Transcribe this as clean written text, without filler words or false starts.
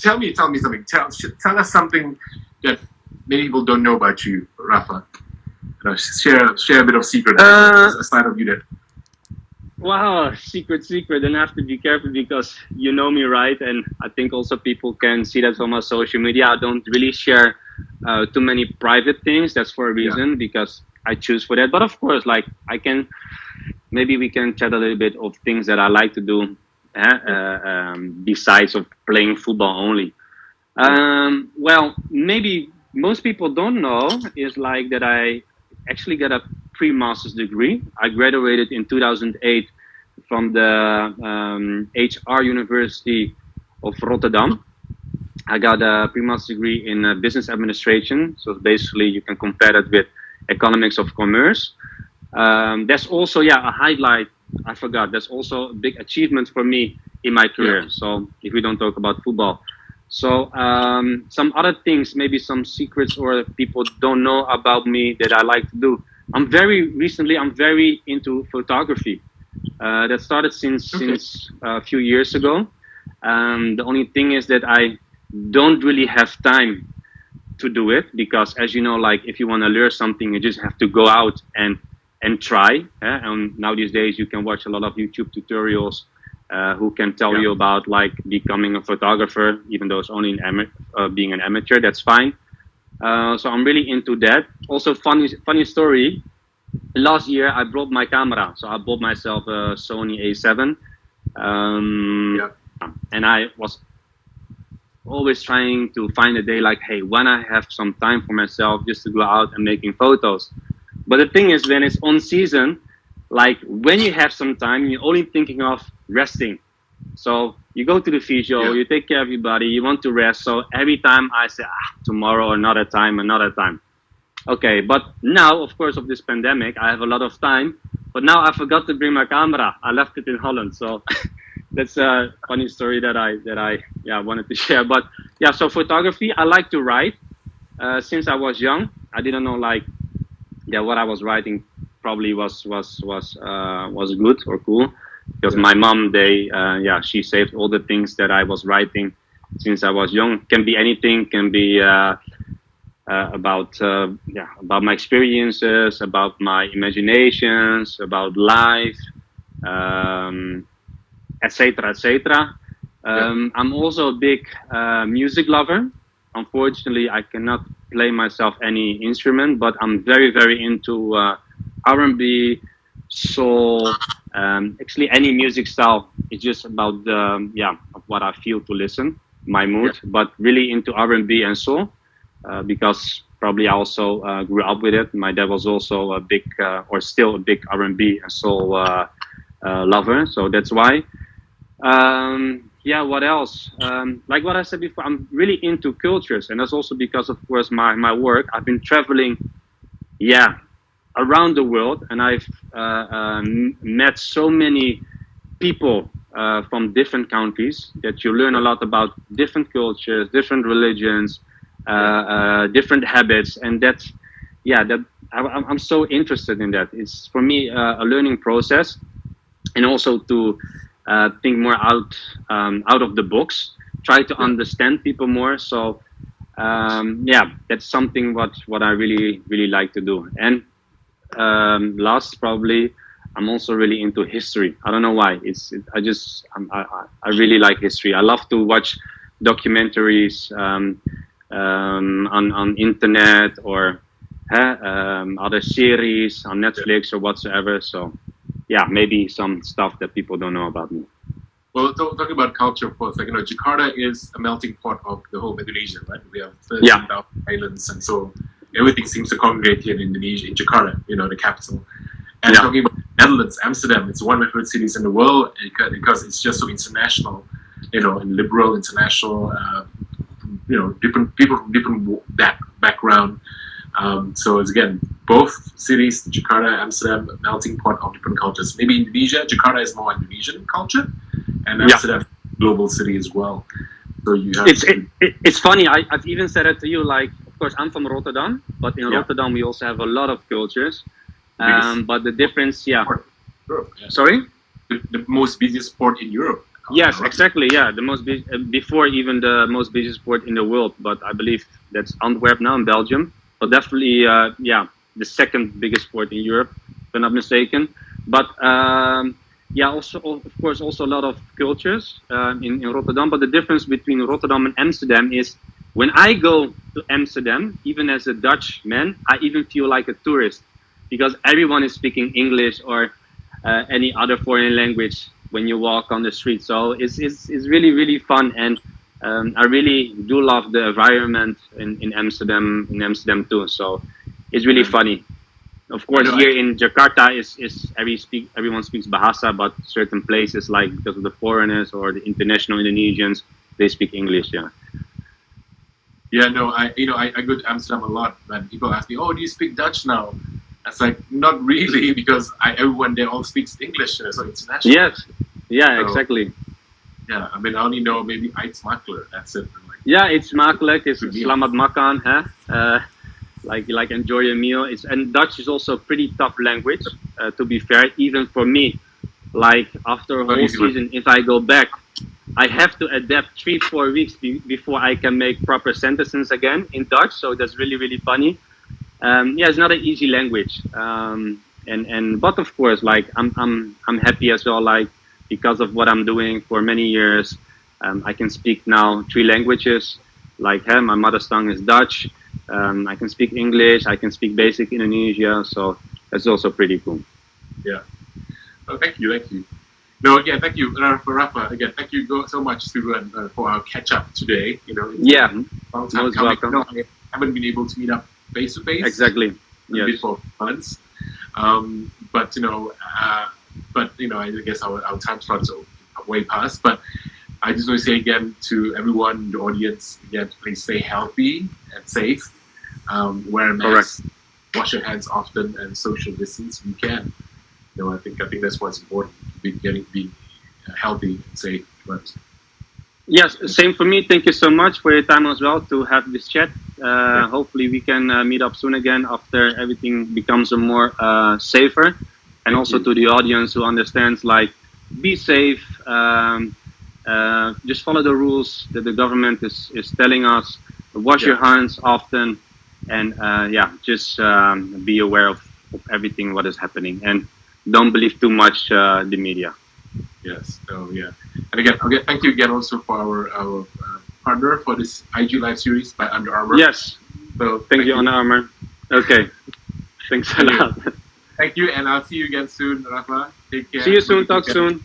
Tell me something. Tell us something that many people don't know about you, Rafa. Share a bit of secret aside of you that. Wow, secret. Then I have to be careful because you know me, right? And I think also people can see that from my social media. I don't really share too many private things. That's for a reason because I choose for that. But of course, like maybe we can chat a little bit of things that I like to do besides of playing football only. Well, maybe most people don't know is like that I actually got a pre-master's degree. I graduated in 2008 from the HR University of Rotterdam. I got a pre-master's degree in business administration. So basically you can compare that with economics of commerce. That's also, a highlight. I forgot. That's also a big achievement for me in my career. Yeah. So if we don't talk about football. So some other things, maybe some secrets or people don't know about me that I like to do. I'm very into photography. That started since a few years ago. The only thing is that I don't really have time to do it because, as you know, like if you want to learn something, you just have to go out and try. And now these days you can watch a lot of YouTube tutorials who can tell you about like becoming a photographer, even though it's only being an amateur. That's fine. So I'm really into that. Also, funny story. Last year I brought my camera, so I bought myself a Sony A7, and I was always trying to find a day like, hey, when I have some time for myself, just to go out and making photos. But the thing is, when it's on season, like when you have some time, you're only thinking of resting. So you go to the physio, you take care of your body, you want to rest. So every time I say, tomorrow, another time. Okay, but now, of course, of this pandemic, I have a lot of time. But now I forgot to bring my camera. I left it in Holland. So that's a funny story that I wanted to share. But yeah, so photography, I like to write. Since I was young, I didn't know what I was writing probably was good or cool, because my mom, she saved all the things that I was writing since I was young. Can be anything, can be about my experiences, about my imaginations, about life, etc., etc. I'm also a big music lover. Unfortunately, I cannot play myself any instrument, but I'm very, very into R&B, soul, actually any music style. It's just about of what I feel to listen, my mood, but really into R&B and soul, because probably I also grew up with it. My dad was also a big, or still a big R&B and soul lover, so that's why. What else? Like what I said before, I'm really into cultures, and that's also because, of course, my work. I've been traveling, around the world, and I've met so many people from different countries that you learn a lot about different cultures, different religions, different habits, and I'm so interested in that. It's for me a learning process, and also to think more out of the box, try to understand people more. So that's something what I really like to do. And last, probably, I'm also really into history. I don't know why. I really like history. I love to watch documentaries on internet, or other series on Netflix or whatsoever. So maybe some stuff that people don't know about me. Well, talking about culture, of course, Jakarta is a melting pot of the whole Indonesia, right? We have 13,000 islands, and so everything seems to congregate here in Indonesia, in Jakarta, the capital. And talking about Netherlands, Amsterdam, it's one of my favorite cities in the world because it's just so international, and liberal, international, different people from different background. So it's, again, both cities, Jakarta, Amsterdam, a melting pot of different cultures. Maybe Indonesia, Jakarta is more Indonesian culture, and Amsterdam, global city as well. So you have it's funny. I've even said it to you. Like, of course, I'm from Rotterdam, but in Rotterdam we also have a lot of cultures. But the difference, Europe, Sorry, the most busiest port in Europe. Yes, exactly. Yeah, the most before even the most busy sport in the world, but I believe that's Antwerp now in Belgium. But definitely, yeah, the second biggest sport in Europe, if I'm not mistaken. But yeah, also of course also a lot of cultures in Rotterdam. But the difference between Rotterdam and Amsterdam is when I go to Amsterdam, even as a Dutch man, I even feel like a tourist because everyone is speaking English or any other foreign language when you walk on the street. So it's really really fun, and I really do love the environment in Amsterdam too. So it's really Yeah. funny. Of I course, know. here in Jakarta is everyone speaks Bahasa, but certain places like because of the foreigners or the international Indonesians, they speak English. Yeah. Yeah, no, I go to Amsterdam a lot, and people ask me, "Oh, do you speak Dutch now?" It's like not really because everyone there all speaks English, so international. Yes. Yeah. So Exactly. yeah, I mean, I only know maybe Eitsmakler. That's it. I'm like, Yeah, it's makkelijk. It's good deal. selamat makan, huh? Like enjoy your meal. It's and Dutch is also a pretty tough language. To be fair, even for me, like after a Not whole easy one. season, if I go back, I have to adapt 3-4 weeks before I can make proper sentences again in Dutch. So that's really really funny. Yeah, it's not an easy language. And but of course, like I'm happy as well. Like because of what I'm doing for many years, I can speak now 3 languages. Like hey, my mother tongue is Dutch. I can speak English. I can speak basic Indonesia. So that's also pretty cool. Yeah. Oh, thank you. No, again, thank you, Rafa. Again, thank you so much, Stu, for our catch up today. It's been Yeah, a long time most coming. welcome. I haven't been able to meet up face to face. Exactly. Yes. Before months. But I guess our time slots are way past. But I just want to say again to everyone, the audience, again, please stay healthy and safe. Wear a mask, wash your hands often, and social distance if you can. I think that's what's important. Be healthy and safe. But Yes, same for me. Thank you so much for your time as well to have this chat. yeah, Hopefully, we can meet up soon again after everything becomes a more safer. And thank also you. to the audience who understands, like, be safe. Just follow the rules that the government is telling us. Wash Yeah. your hands often, and yeah, just be aware of everything what is happening, and don't believe too much the media. Yes. So yeah. And again, thank you again also for our partner for this IG live series by Under Armour. Yes, So thank you, Under Armour. Okay, thanks a lot. Thank you, and I'll see you again soon, Rafa. Take care. See you soon. Talk soon.